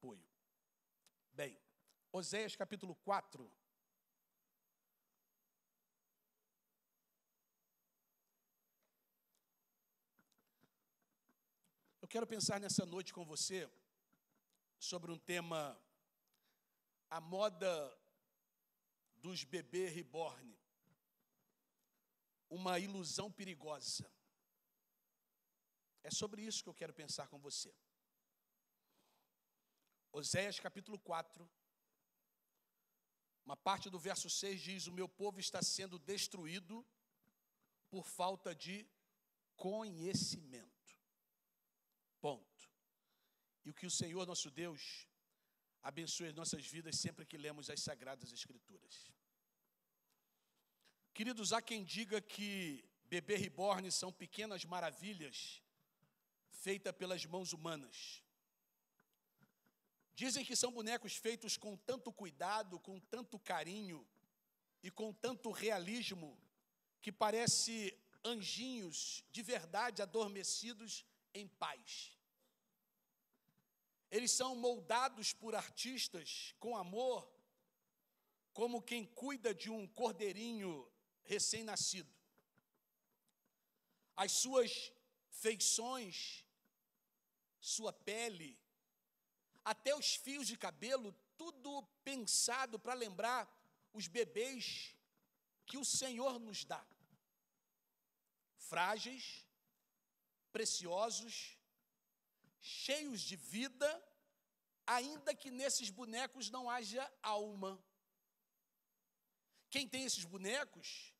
apoio. Bem, Oséias capítulo 4. Eu quero pensar nessa noite com você sobre um tema, a moda dos bebês reborn, uma ilusão perigosa. É sobre isso que eu quero pensar com você. Oséias capítulo 4, uma parte do verso 6 diz: o meu povo está sendo destruído por falta de conhecimento. Ponto. E o que o Senhor nosso Deus abençoe as nossas vidas sempre que lemos as Sagradas Escrituras. Queridos, há quem diga que bebê reborn são pequenas maravilhas feitas pelas mãos humanas. Dizem que são bonecos feitos com tanto cuidado, com tanto carinho e com tanto realismo, que parece anjinhos de verdade adormecidos em paz. Eles são moldados por artistas com amor, como quem cuida de um cordeirinho recém-nascido. As suas feições, sua pele, até os fios de cabelo, tudo pensado para lembrar os bebês que o Senhor nos dá. Frágeis, preciosos, cheios de vida, ainda que nesses bonecos não haja alma. Quem tem esses bonecos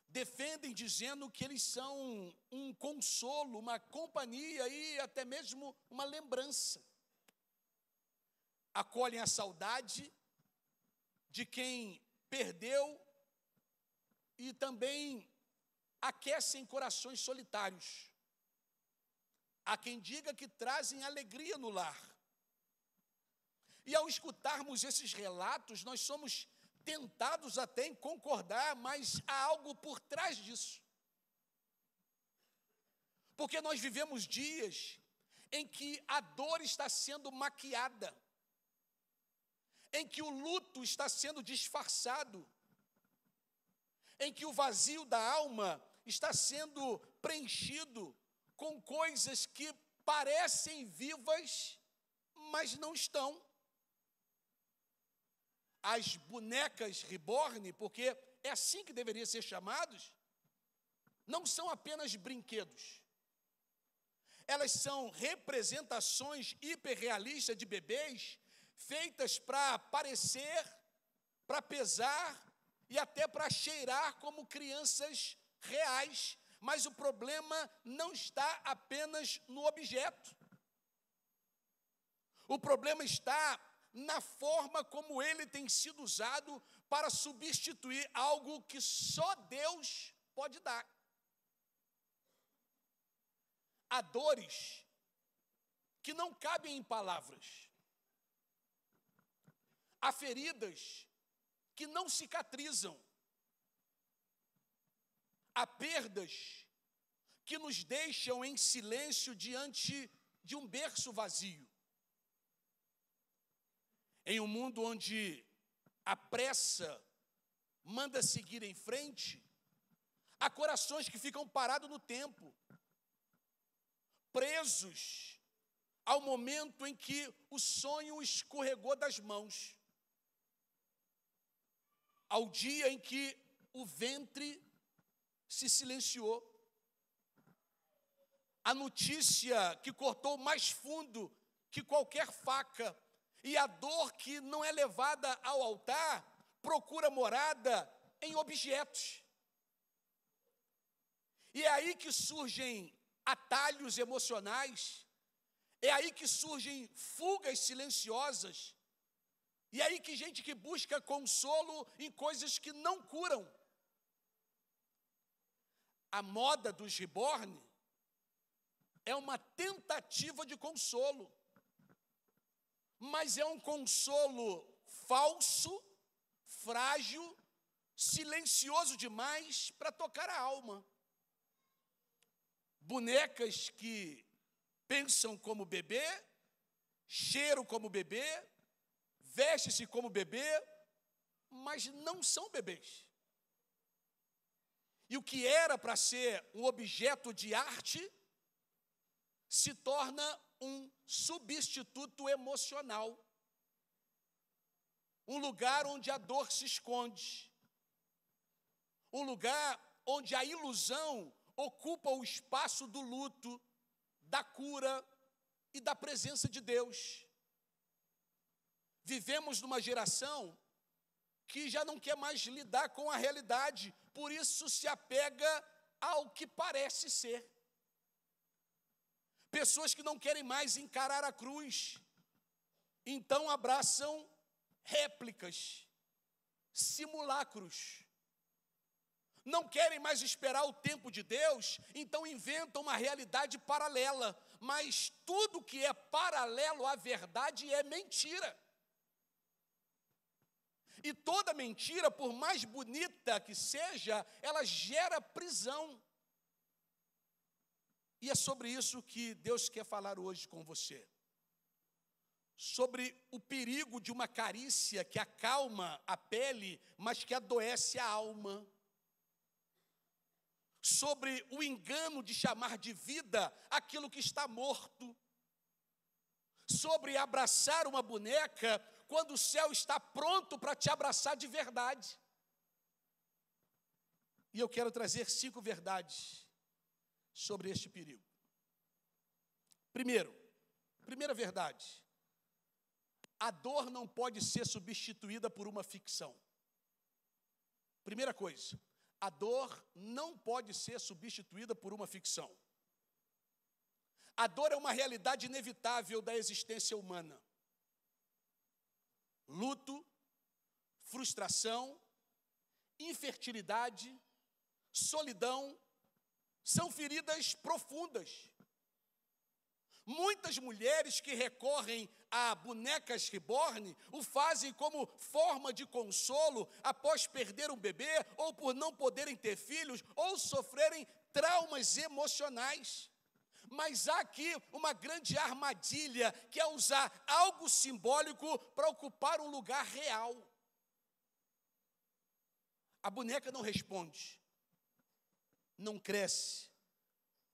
defendem dizendo que eles são um consolo, uma companhia e até mesmo uma lembrança. Acolhem a saudade de quem perdeu e também aquecem corações solitários. Há quem diga que trazem alegria no lar. E ao escutarmos esses relatos, nós somos tentados até em concordar, mas há algo por trás disso. Porque nós vivemos dias em que a dor está sendo maquiada, em que o luto está sendo disfarçado, em que o vazio da alma está sendo preenchido com coisas que parecem vivas, mas não estão. As bonecas reborn, porque é assim que deveriam ser chamados, não são apenas brinquedos. Elas são representações hiperrealistas de bebês, feitas para parecer, para pesar e até para cheirar como crianças reais. Mas o problema não está apenas no objeto. O problema está na forma como ele tem sido usado para substituir algo que só Deus pode dar. Há dores que não cabem em palavras. Há feridas que não cicatrizam. Há perdas que nos deixam em silêncio diante de um berço vazio. Em um mundo onde a pressa manda seguir em frente, há corações que ficam parados no tempo, presos ao momento em que o sonho escorregou das mãos, ao dia em que o ventre se silenciou. A notícia que cortou mais fundo que qualquer faca, e a dor que não é levada ao altar, procura morada em objetos. E é aí que surgem atalhos emocionais, é aí que surgem fugas silenciosas, e é aí que gente que busca consolo em coisas que não curam. A moda dos reborn é uma tentativa de consolo, mas é um consolo falso, frágil, silencioso demais para tocar a alma. Bonecas que pensam como bebê, cheiram como bebê, vestem-se como bebê, mas não são bebês. E o que era para ser um objeto de arte se torna um substituto emocional. Um lugar onde a dor se esconde. Um lugar onde a ilusão ocupa o espaço do luto, da cura e da presença de Deus. Vivemos numa geração que já não quer mais lidar com a realidade, por isso se apega ao que parece ser. Pessoas que não querem mais encarar a cruz, então abraçam réplicas, simulacros. Não querem mais esperar o tempo de Deus, então inventam uma realidade paralela. Mas tudo que é paralelo à verdade é mentira. E toda mentira, por mais bonita que seja, ela gera prisão. E é sobre isso que Deus quer falar hoje com você. Sobre o perigo de uma carícia que acalma a pele, mas que adoece a alma. Sobre o engano de chamar de vida aquilo que está morto. Sobre abraçar uma boneca quando o céu está pronto para te abraçar de verdade. E eu quero trazer 5 verdades sobre este perigo. Primeira verdade. A dor não pode ser substituída por uma ficção. Primeira coisa, a dor não pode ser substituída por uma ficção. A dor é uma realidade inevitável da existência humana. Luto, frustração, infertilidade, solidão, são feridas profundas. Muitas mulheres que recorrem a bonecas reborn o fazem como forma de consolo após perder um bebê, ou por não poderem ter filhos, ou sofrerem traumas emocionais. Mas há aqui uma grande armadilha, que é usar algo simbólico para ocupar um lugar real. A boneca não responde, não cresce,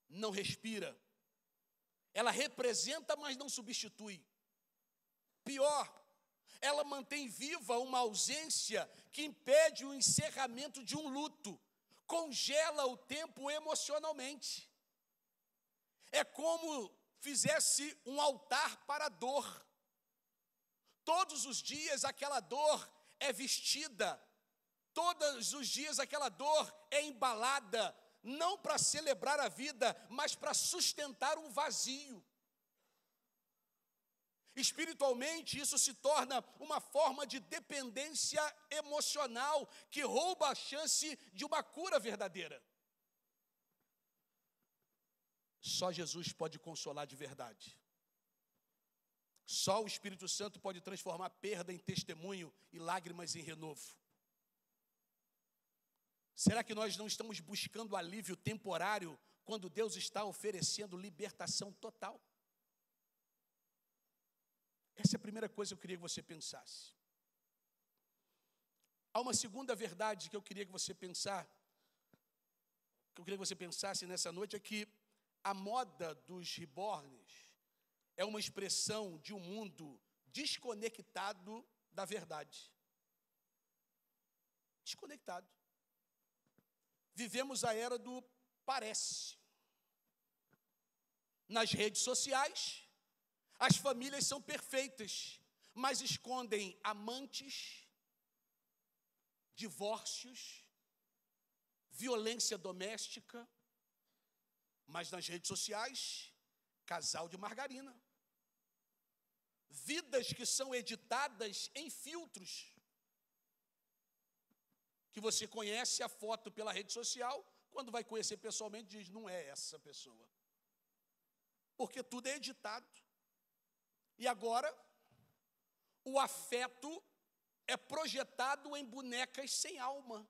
não respira. Ela representa, mas não substitui. Pior, ela mantém viva uma ausência que impede o encerramento de um luto, congela o tempo emocionalmente. É como fizesse um altar para a dor. Todos os dias aquela dor é vestida, todos os dias aquela dor é embalada, não para celebrar a vida, mas para sustentar um vazio. Espiritualmente, isso se torna uma forma de dependência emocional que rouba a chance de uma cura verdadeira. Só Jesus pode consolar de verdade. Só o Espírito Santo pode transformar perda em testemunho e lágrimas em renovo. Será que nós não estamos buscando alívio temporário quando Deus está oferecendo libertação total? Essa é a primeira coisa que eu queria que você pensasse. Há uma segunda verdade que eu queria que você pensasse nessa noite, é que a moda dos reborns é uma expressão de um mundo desconectado da verdade. Desconectado. Vivemos a era do parece. Nas redes sociais, as famílias são perfeitas, mas escondem amantes, divórcios, violência doméstica. Mas nas redes sociais, casal de margarina. Vidas que são editadas em filtros. Que você conhece a foto pela rede social, quando vai conhecer pessoalmente, diz, não é essa pessoa. Porque tudo é editado. E agora, o afeto é projetado em bonecas sem alma.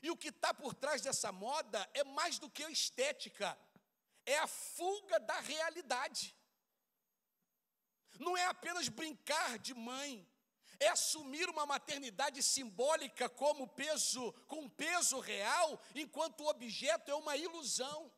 E o que está por trás dessa moda é mais do que estética, é a fuga da realidade. não é apenas brincar de mãe, é assumir uma maternidade simbólica com peso real, enquanto o objeto é uma ilusão.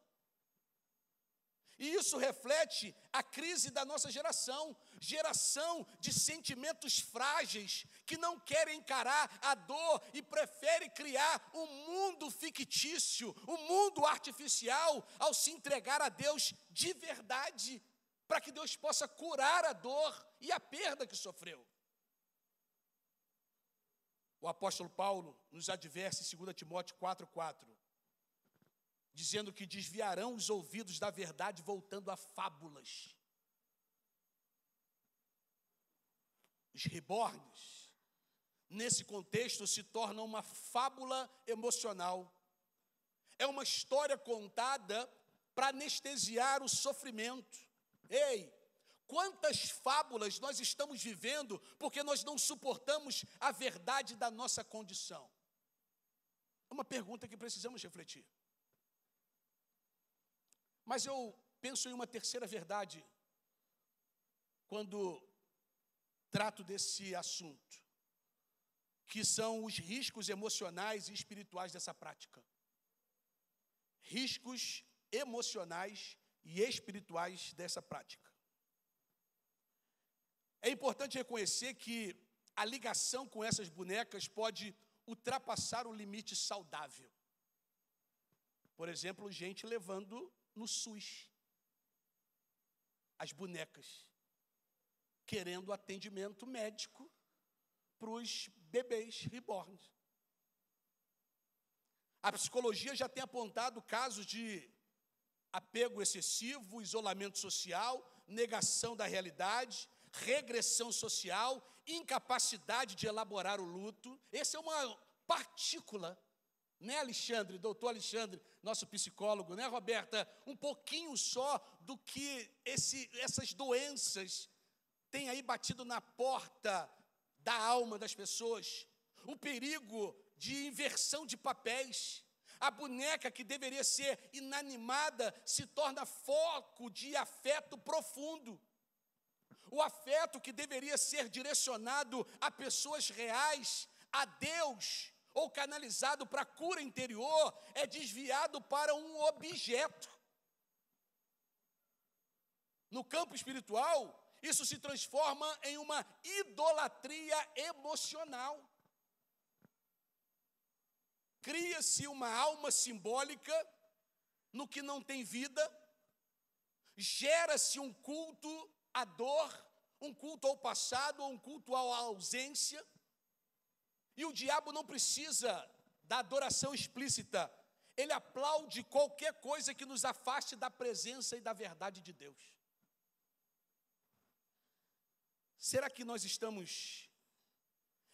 E isso reflete a crise da nossa geração de sentimentos frágeis, que não querem encarar a dor e preferem criar um mundo fictício, um mundo artificial, ao se entregar a Deus de verdade, para que Deus possa curar a dor e a perda que sofreu. O apóstolo Paulo nos adverte em 2 Timóteo 4,4, dizendo que desviarão os ouvidos da verdade, voltando a fábulas. Os reborns, nesse contexto, se tornam uma fábula emocional. É uma história contada para anestesiar o sofrimento. Ei, quantas fábulas nós estamos vivendo porque nós não suportamos a verdade da nossa condição? É uma pergunta que precisamos refletir. Mas eu penso em uma terceira verdade quando trato desse assunto, que são os riscos emocionais e espirituais dessa prática. Riscos emocionais e espirituais dessa prática. É importante reconhecer que a ligação com essas bonecas pode ultrapassar o limite saudável. Por exemplo, gente levando no SUS as bonecas, querendo atendimento médico para os bebês reborns. A psicologia já tem apontado casos de apego excessivo, isolamento social, negação da realidade, regressão social, incapacidade de elaborar o luto. Essa é uma partícula, né, Alexandre, doutor Alexandre, nosso psicólogo, né, Roberta? Um pouquinho só do que essas doenças têm aí batido na porta da alma das pessoas. O perigo de inversão de papéis. A boneca que deveria ser inanimada se torna foco de afeto profundo. O afeto que deveria ser direcionado a pessoas reais, a Deus, ou canalizado para a cura interior, é desviado para um objeto. No campo espiritual, isso se transforma em uma idolatria emocional. Cria-se uma alma simbólica no que não tem vida, gera-se um culto à dor, um culto ao passado, um culto à ausência. E o diabo não precisa da adoração explícita. Ele aplaude qualquer coisa que nos afaste da presença e da verdade de Deus. Será que nós estamos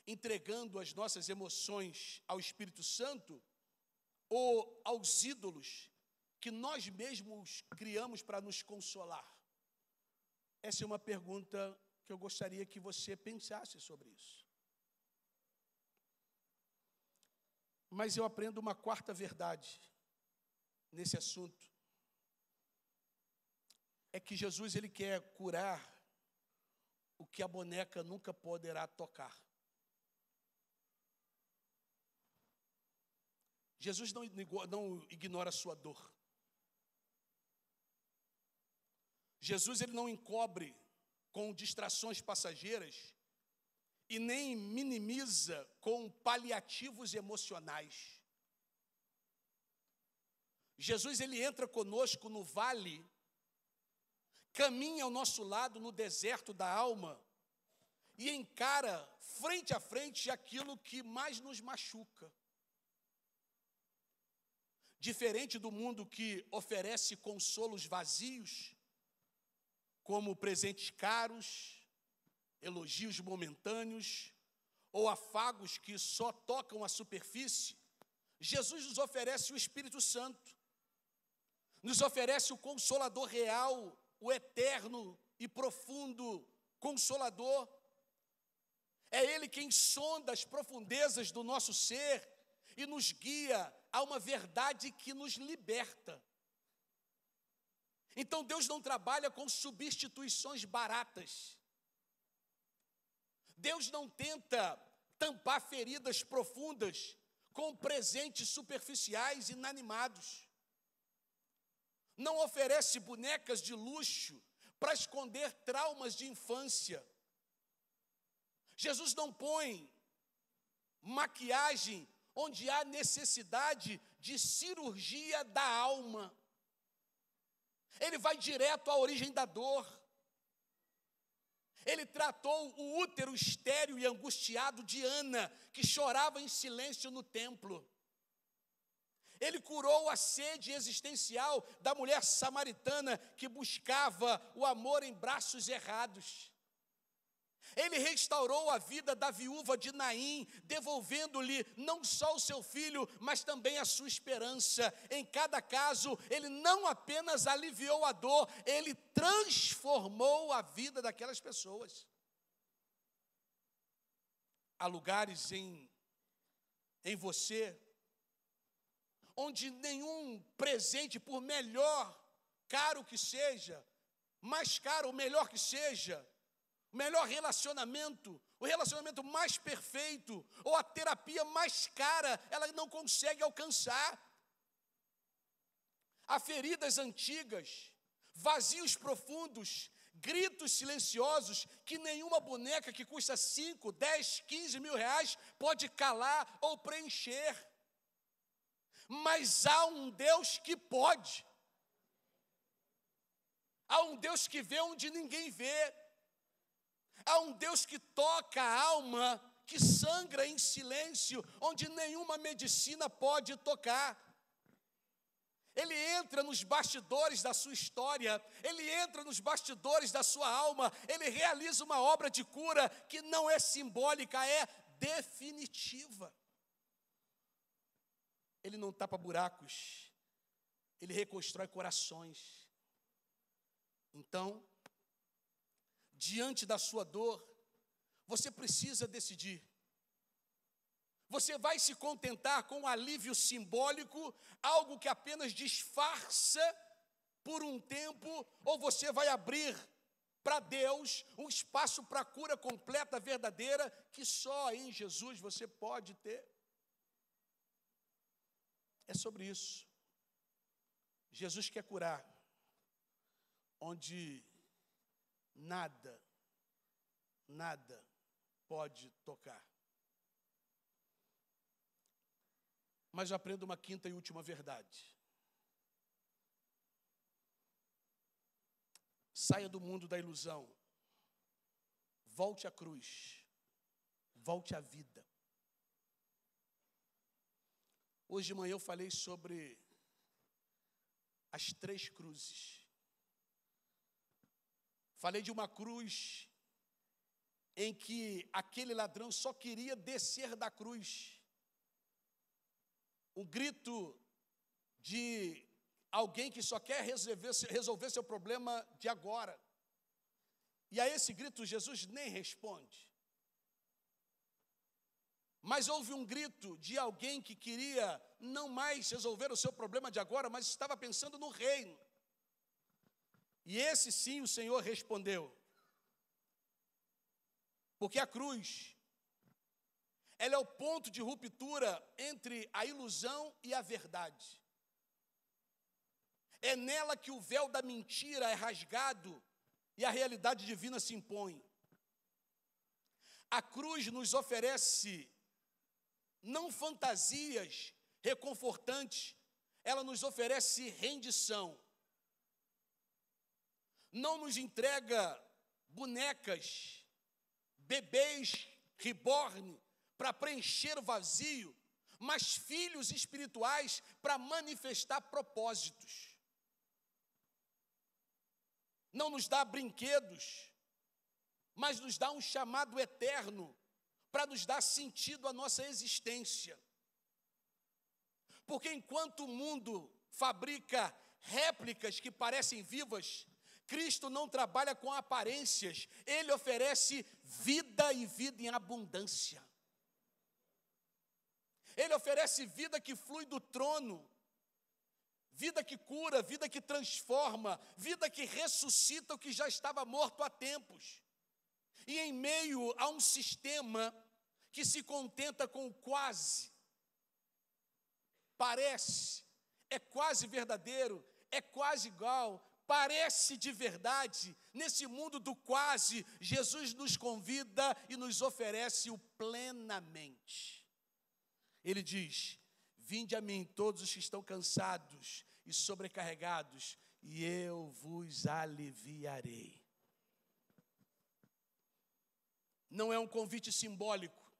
entregando as nossas emoções ao Espírito Santo ou aos ídolos que nós mesmos criamos para nos consolar? Essa é uma pergunta que eu gostaria que você pensasse sobre isso. Mas eu aprendo uma quarta verdade nesse assunto. É que Jesus, ele quer curar o que a boneca nunca poderá tocar. Jesus não ignora a sua dor. Jesus, ele não encobre com distrações passageiras e nem minimiza com paliativos emocionais. Jesus, ele entra conosco no vale, caminha ao nosso lado no deserto da alma e encara frente a frente aquilo que mais nos machuca. Diferente do mundo que oferece consolos vazios, como presentes caros, elogios momentâneos ou afagos que só tocam a superfície, Jesus nos oferece o Espírito Santo, nos oferece o Consolador real, o eterno e profundo Consolador. É Ele quem sonda as profundezas do nosso ser e nos guia a uma verdade que nos liberta. Então Deus não trabalha com substituições baratas. Deus não tenta tampar feridas profundas com presentes superficiais inanimados. Não oferece bonecas de luxo para esconder traumas de infância. Jesus não põe maquiagem onde há necessidade de cirurgia da alma. Ele vai direto à origem da dor. Ele tratou o útero estéril e angustiado de Ana, que chorava em silêncio no templo. Ele curou a sede existencial da mulher samaritana que buscava o amor em braços errados. Ele restaurou a vida da viúva de Naim, devolvendo-lhe não só o seu filho, mas também a sua esperança. Em cada caso, ele não apenas aliviou a dor, ele transformou a vida daquelas pessoas. Há lugares em você onde nenhum presente, por melhor, caro que seja, mais caro ou melhor que seja, o melhor relacionamento, o relacionamento mais perfeito, ou a terapia mais cara, ela não consegue alcançar. Há feridas antigas, vazios profundos, gritos silenciosos, que nenhuma boneca que custa 5, 10, 15 mil reais pode calar ou preencher. Mas há um Deus que pode. Há um Deus que vê onde ninguém vê. Há um Deus que toca a alma, que sangra em silêncio, onde nenhuma medicina pode tocar. Ele entra nos bastidores da sua história, ele entra nos bastidores da sua alma, ele realiza uma obra de cura que não é simbólica, é definitiva. Ele não tapa buracos, ele reconstrói corações. Então, diante da sua dor, você precisa decidir. Você vai se contentar com um alívio simbólico, algo que apenas disfarça por um tempo, ou você vai abrir para Deus um espaço para a cura completa, verdadeira, que só em Jesus você pode ter? É sobre isso. Jesus quer curar onde nada pode tocar. Mas eu aprendo uma quinta e última verdade. Saia do mundo da ilusão. Volte à cruz. Volte à vida. Hoje de manhã eu falei sobre as 3 cruzes. Falei de uma cruz em que aquele ladrão só queria descer da cruz. Um grito de alguém que só quer resolver seu problema de agora. E a esse grito Jesus nem responde. Mas houve um grito de alguém que queria não mais resolver o seu problema de agora, mas estava pensando no reino. E esse sim o Senhor respondeu. Porque a cruz, ela é o ponto de ruptura entre a ilusão e a verdade. É nela que o véu da mentira é rasgado e a realidade divina se impõe. A cruz nos oferece não fantasias reconfortantes, ela nos oferece rendição. Não nos entrega bonecas, bebês reborn para preencher o vazio, mas filhos espirituais para manifestar propósitos. Não nos dá brinquedos, mas nos dá um chamado eterno para nos dar sentido à nossa existência. Porque enquanto o mundo fabrica réplicas que parecem vivas, Cristo não trabalha com aparências, Ele oferece vida e vida em abundância. Ele oferece vida que flui do trono, vida que cura, vida que transforma, vida que ressuscita o que já estava morto há tempos. E que em meio a um sistema que se contenta com o quase, parece, é quase verdadeiro, é quase igual, parece de verdade, nesse mundo do quase, Jesus nos convida e nos oferece o plenamente. Ele diz: vinde a mim todos os que estão cansados e sobrecarregados, e eu vos aliviarei. Não é um convite simbólico,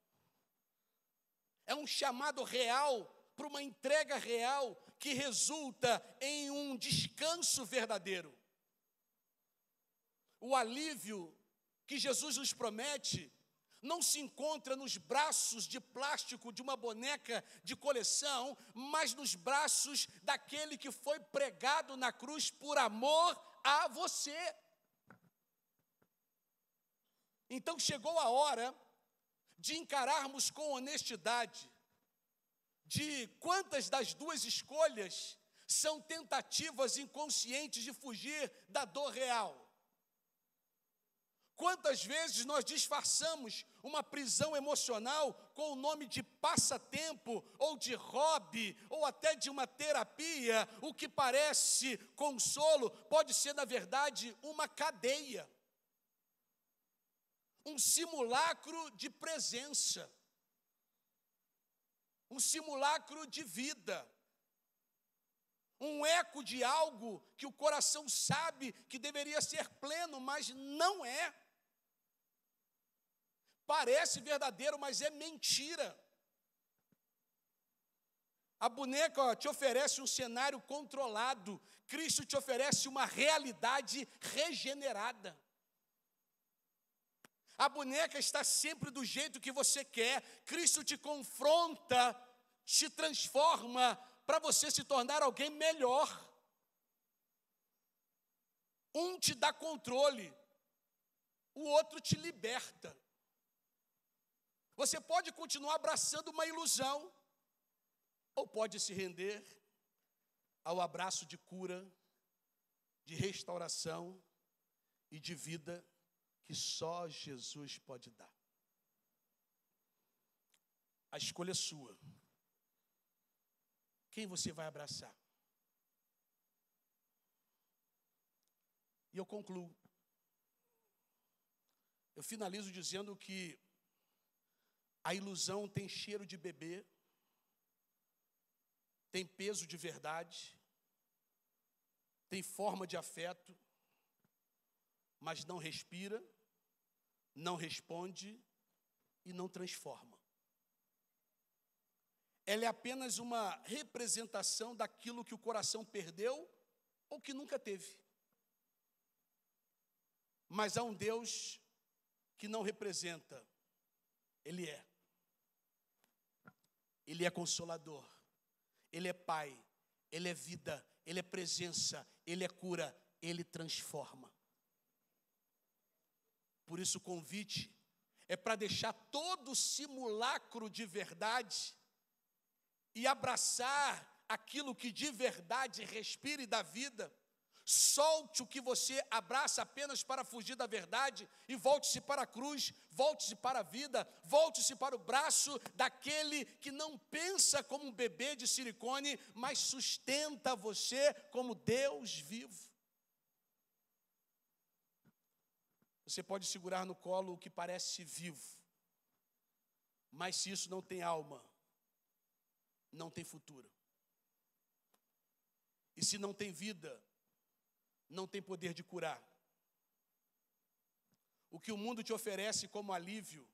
é um chamado real para uma entrega real que resulta em um descanso verdadeiro. O alívio que Jesus nos promete não se encontra nos braços de plástico de uma boneca de coleção, mas nos braços daquele que foi pregado na cruz por amor a você. Então chegou a hora de encararmos com honestidade de quantas das duas escolhas são tentativas inconscientes de fugir da dor real. Quantas vezes nós disfarçamos uma prisão emocional com o nome de passatempo, ou de hobby, ou até de uma terapia. O que parece consolo pode ser, na verdade, uma cadeia. Um simulacro de presença. Um simulacro de vida. Um eco de algo que o coração sabe que deveria ser pleno, mas não é. Parece verdadeiro, mas é mentira. A boneca te oferece um cenário controlado. Cristo te oferece uma realidade regenerada. A boneca está sempre do jeito que você quer. Cristo te confronta, te transforma para você se tornar alguém melhor. Um te dá controle, o outro te liberta. Você pode continuar abraçando uma ilusão, ou pode se render ao abraço de cura, de restauração e de vida que só Jesus pode dar. A escolha é sua. Quem você vai abraçar? E eu concluo. Eu finalizo dizendo que a ilusão tem cheiro de bebê, tem peso de verdade, tem forma de afeto, mas não respira, não responde e não transforma. Ela é apenas uma representação daquilo que o coração perdeu ou que nunca teve. Mas há um Deus que não representa, Ele é. Ele é consolador, Ele é Pai, Ele é vida, Ele é presença, Ele é cura, Ele transforma. Por isso o convite é para deixar todo simulacro de verdade e abraçar aquilo que de verdade respira e dá vida. Solte o que você abraça apenas para fugir da verdade e volte-se para a cruz, volte-se para a vida, volte-se para o braço daquele que não pensa como um bebê de silicone, mas sustenta você como Deus vivo. Você pode segurar no colo o que parece vivo, mas se isso não tem alma, não tem futuro. E se não tem vida, não tem poder de curar. O que o mundo te oferece como alívio,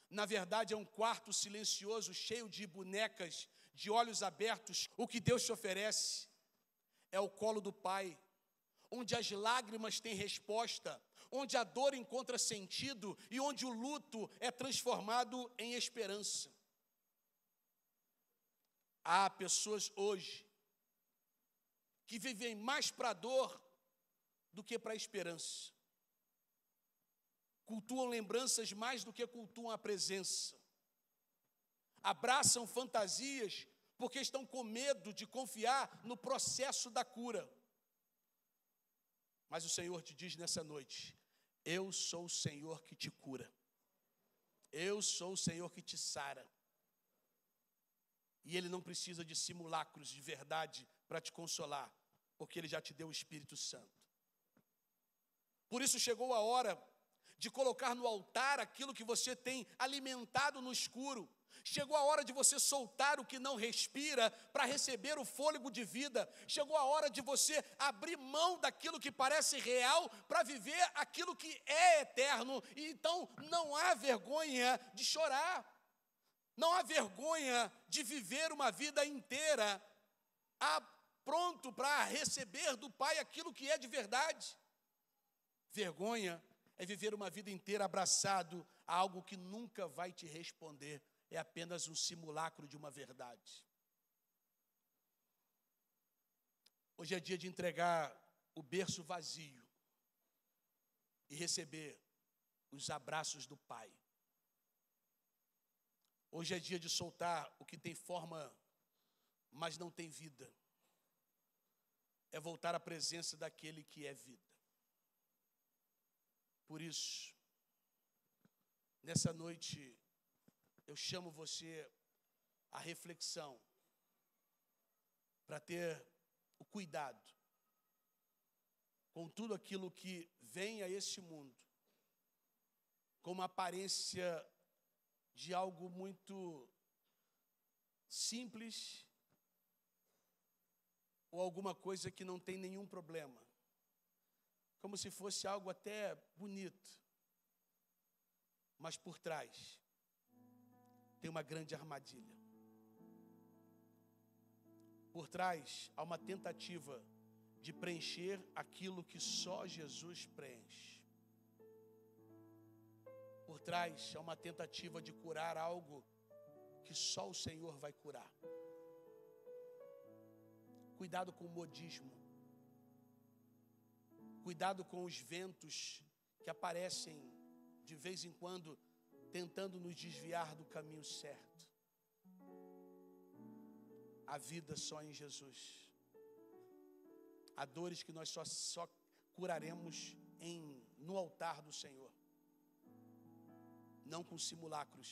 na verdade é um quarto silencioso, cheio de bonecas, de olhos abertos. O que Deus te oferece é o colo do Pai, onde as lágrimas têm resposta, onde a dor encontra sentido e onde o luto é transformado em esperança. Há pessoas hoje que vivem mais para a dor do que para a esperança. Cultuam lembranças mais do que cultuam a presença. Abraçam fantasias porque estão com medo de confiar no processo da cura. Mas o Senhor te diz nessa noite: Eu sou o Senhor que te cura. Eu sou o Senhor que te sara. E Ele não precisa de simulacros de verdade para te consolar, porque Ele já te deu o Espírito Santo. Por isso chegou a hora de colocar no altar aquilo que você tem alimentado no escuro. Chegou a hora de você soltar o que não respira para receber o fôlego de vida. Chegou a hora de você abrir mão daquilo que parece real para viver aquilo que é eterno. E então não há vergonha de chorar. Não há vergonha de viver uma vida inteira pronto para receber do Pai aquilo que é de verdade. Vergonha é viver uma vida inteira abraçado a algo que nunca vai te responder. É apenas um simulacro de uma verdade. Hoje é dia de entregar o berço vazio e receber os abraços do Pai. Hoje é dia de soltar o que tem forma, mas não tem vida. É voltar à presença daquele que é vida. Por isso, nessa noite, eu chamo você à reflexão, para ter o cuidado com tudo aquilo que vem a este mundo, com uma aparência de algo muito simples, ou alguma coisa que não tem nenhum problema, como se fosse algo até bonito, mas por trás tem uma grande armadilha. Por trás há uma tentativa de preencher aquilo que só Jesus preenche. Por trás há uma tentativa de curar algo que só o Senhor vai curar. Cuidado com o modismo. Cuidado com os ventos que aparecem de vez em quando, tentando nos desviar do caminho certo. A vida só em Jesus. Há dores que nós só curaremos no altar do Senhor. Não com simulacros,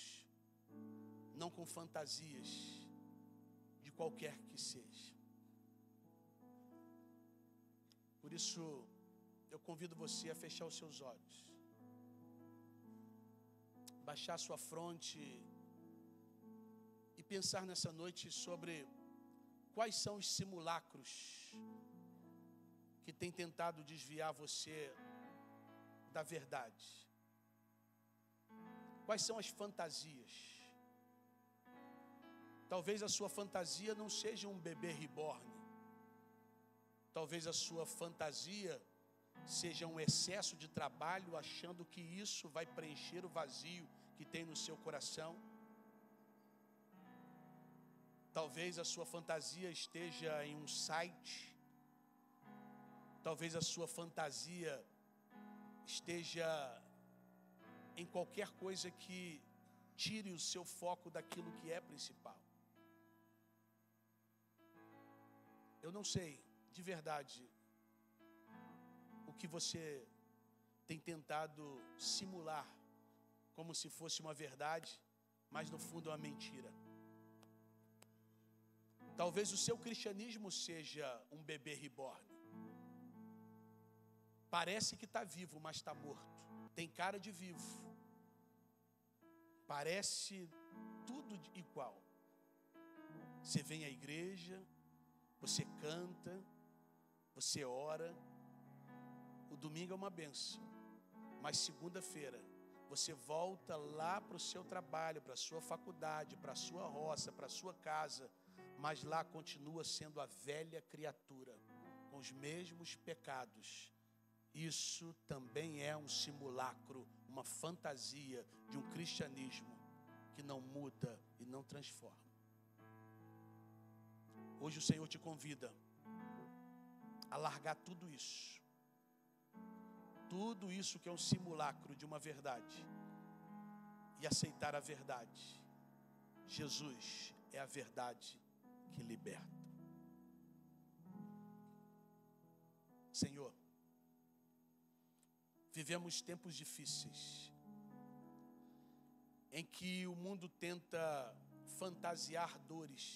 não com fantasias, de qualquer que seja. Por isso, eu convido você a fechar os seus olhos, baixar sua fronte e pensar nessa noite sobre quais são os simulacros que têm tentado desviar você da verdade. Quais são as fantasias? Talvez a sua fantasia não seja um bebê reborn. Talvez a sua fantasia seja um excesso de trabalho, achando que isso vai preencher o vazio que tem no seu coração. Talvez a sua fantasia esteja em um site. Talvez a sua fantasia esteja em qualquer coisa que tire o seu foco daquilo que é principal. Eu não sei, de verdade, o que você tem tentado simular como se fosse uma verdade, mas no fundo é uma mentira. Talvez o seu cristianismo seja um bebê reborn. Parece que está vivo, mas está morto. Tem cara de vivo. Parece tudo igual. Você vem à igreja, você canta, você ora. O domingo é uma bênção. Mas segunda-feira, você volta lá para o seu trabalho, para a sua faculdade, para a sua roça, para a sua casa. Mas lá continua sendo a velha criatura, com os mesmos pecados. Isso também é um simulacro, uma fantasia de um cristianismo que não muda e não transforma. Hoje o Senhor te convida a largar tudo isso. Tudo isso que é um simulacro de uma verdade. E aceitar a verdade. Jesus é a verdade que liberta. Senhor, Vivemos tempos difíceis, em que o mundo tenta fantasiar dores,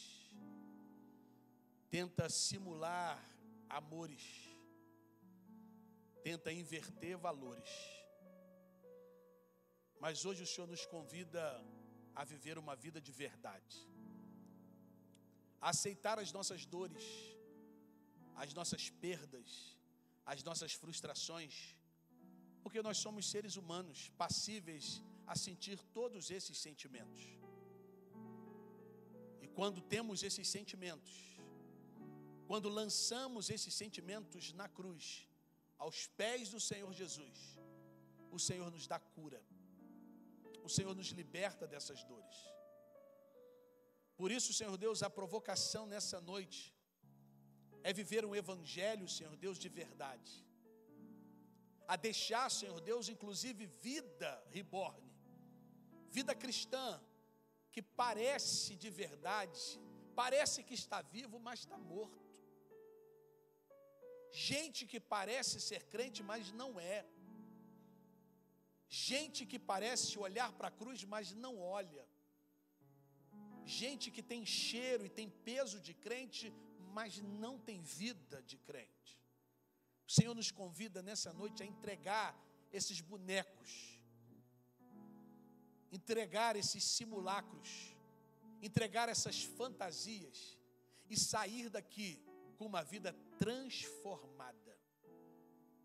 tenta simular amores, tenta inverter valores. Mas hoje o Senhor nos convida a viver uma vida de verdade, a aceitar as nossas dores, as nossas perdas, as nossas frustrações, porque nós somos seres humanos, passíveis a sentir todos esses sentimentos. E quando temos esses sentimentos, quando lançamos esses sentimentos na cruz, aos pés do Senhor Jesus, o Senhor nos dá cura, o Senhor nos liberta dessas dores. Por isso, Senhor Deus, a provocação nessa noite é viver um evangelho, Senhor Deus, de verdade. A deixar, Senhor Deus, inclusive vida reborn, vida cristã, que parece de verdade, parece que está vivo, mas está morto. Gente que parece ser crente, mas não é. Gente que parece olhar para a cruz, mas não olha. Gente que tem cheiro e tem peso de crente, mas não tem vida de crente. O Senhor nos convida nessa noite a entregar esses bonecos, entregar esses simulacros, entregar essas fantasias e sair daqui com uma vida transformada,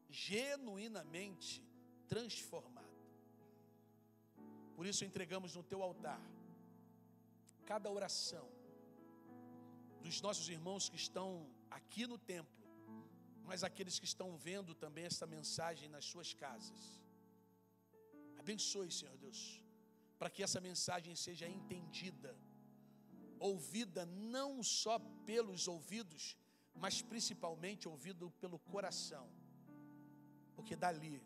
genuinamente transformada. Por isso entregamos no teu altar cada oração dos nossos irmãos que estão aqui no templo, mas aqueles que estão vendo também esta mensagem nas suas casas. Abençoe, Senhor Deus, para que essa mensagem seja entendida, ouvida não só pelos ouvidos, mas principalmente ouvido pelo coração, porque dali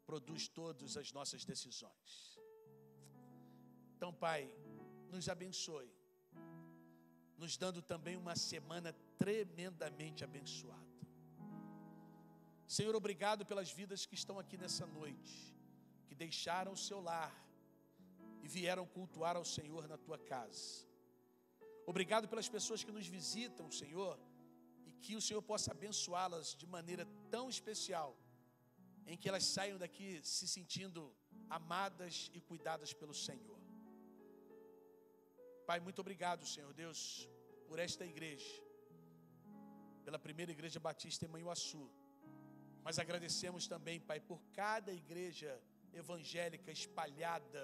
produz todas as nossas decisões. Então, Pai, nos abençoe, nos dando também uma semana tremendamente abençoada. Senhor, obrigado pelas vidas que estão aqui nessa noite, que deixaram o seu lar e vieram cultuar ao Senhor na tua casa. Obrigado pelas pessoas que nos visitam, Senhor, e que o Senhor possa abençoá-las de maneira tão especial, em que elas saiam daqui se sentindo amadas e cuidadas pelo Senhor. Pai, muito obrigado, Senhor Deus, por esta igreja, pela primeira igreja batista em Manhuaçu. Mas agradecemos também, Pai, por cada igreja evangélica espalhada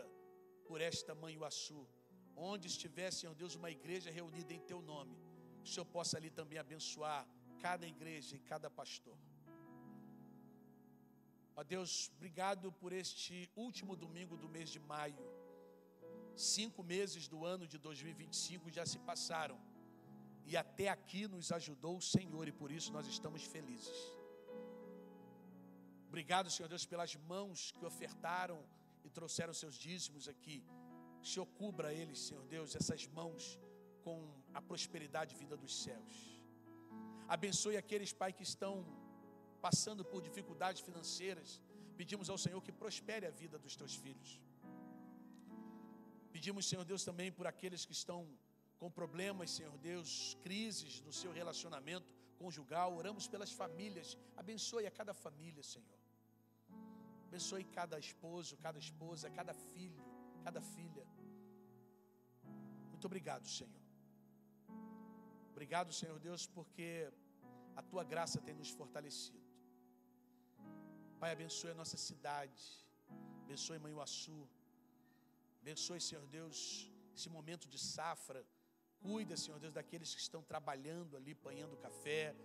por esta Manhuaçu. Onde estiver, Senhor Deus, uma igreja reunida em Teu nome, que o Senhor possa ali também abençoar cada igreja e cada pastor. Ó Deus, obrigado por este último domingo do mês de maio. 5 meses do ano de 2025 já se passaram. E até aqui nos ajudou o Senhor e por isso nós estamos felizes. Obrigado, Senhor Deus, pelas mãos que ofertaram e trouxeram seus dízimos aqui. Que o Senhor cubra eles, Senhor Deus, essas mãos com a prosperidade vinda dos céus. Abençoe aqueles, Pai, que estão passando por dificuldades financeiras. Pedimos ao Senhor que prospere a vida dos teus filhos. Pedimos, Senhor Deus, também por aqueles que estão com problemas, Senhor Deus, crises no seu relacionamento conjugal. Oramos pelas famílias. Abençoe a cada família, Senhor. Abençoe cada esposo, cada esposa, cada filho, cada filha. Muito obrigado, Senhor. Obrigado, Senhor Deus, porque a Tua graça tem nos fortalecido. Pai, abençoe a nossa cidade. Abençoe Manhuaçu. Abençoe, Senhor Deus, esse momento de safra. Cuida, Senhor Deus, daqueles que estão trabalhando ali, apanhando café.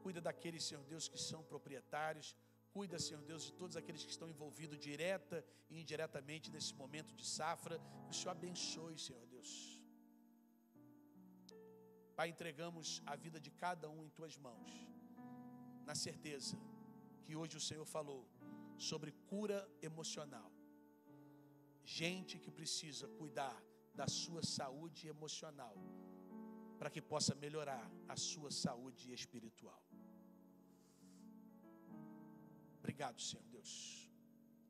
Cuida daqueles, Senhor Deus, que são proprietários. Cuida, Senhor Deus, de todos aqueles que estão envolvidos direta e indiretamente nesse momento de safra. Que o Senhor abençoe, Senhor Deus. Pai, entregamos a vida de cada um em Tuas mãos, na certeza que hoje o Senhor falou sobre cura emocional. Gente que precisa cuidar da sua saúde emocional, para que possa melhorar a sua saúde espiritual. Obrigado, Senhor Deus.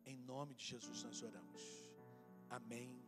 Em nome de Jesus nós oramos. Amém.